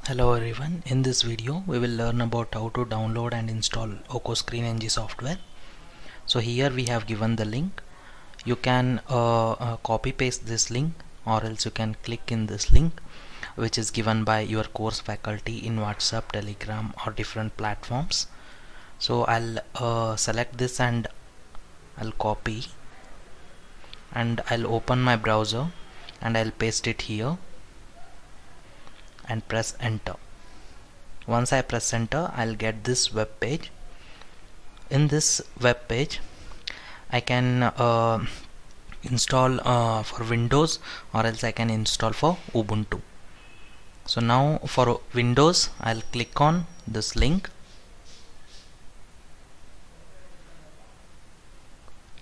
Hello everyone, in this video we will learn about how to download and install VokoscreenNG software. So here we have given the link. You can copy paste this link, or else you can click in this link which is given by your course faculty in WhatsApp, Telegram or different platforms. So I'll select this and I'll copy and I'll open my browser and I'll paste it here and press enter. Once I press enter, I'll get this web page. In this web page I can install for Windows, or else I can install for Ubuntu. So now for Windows I'll click on this link.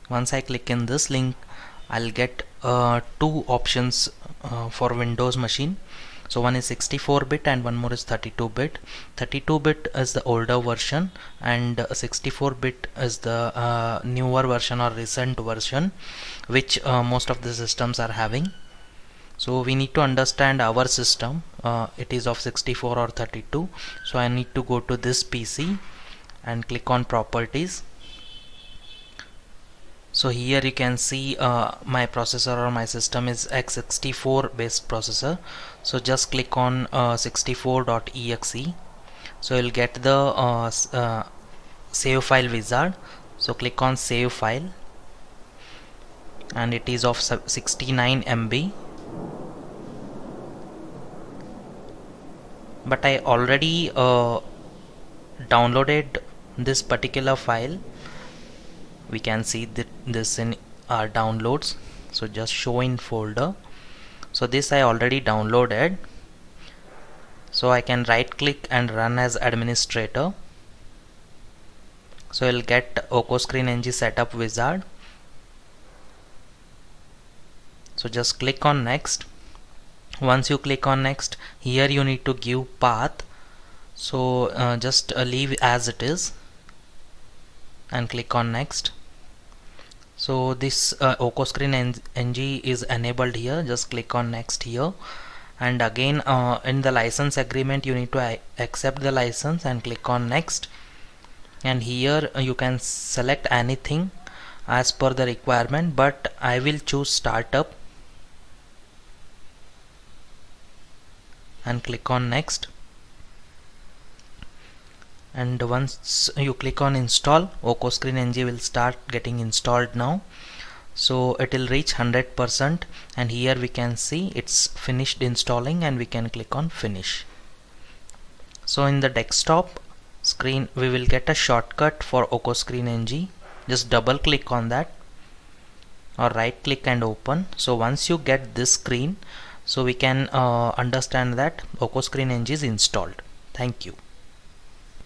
Once I click in this link, I'll get two options for Windows machine. So one is 64-bit and one more is 32-bit. 32-bit is the older version and 64-bit is the newer version or recent version, which most of the systems are having. So we need to understand our system, it is of 64 or 32. So I need to go to this PC and click on properties. So here you can see my processor or my system is x64 based processor. So just click on 64.exe. So you'll get the save file wizard. So click on save file and it is of 69 MB. But I already downloaded this particular file. We can see this in our downloads. So just show in folder. So this I already downloaded. So I can right click and run as administrator. So you'll get VokoscreenNG setup wizard. So just click on next. Once you click on next, here you need to give path. So just leave as it is and click on next. So this VokoscreenNG is enabled here. Just click on next here, and again in the license agreement you need to accept the license and click on next. And here you can select anything as per the requirement, but I will choose startup and click on next. And once you click on install, VokoscreenNG will start getting installed now. So it will reach 100%, and here we can see it's finished installing, and we can click on finish. So in the desktop screen we will get a shortcut for VokoscreenNG. Just double click on that or right click and open. So once you get this screen, so we can understand that VokoscreenNG is installed. Thank you.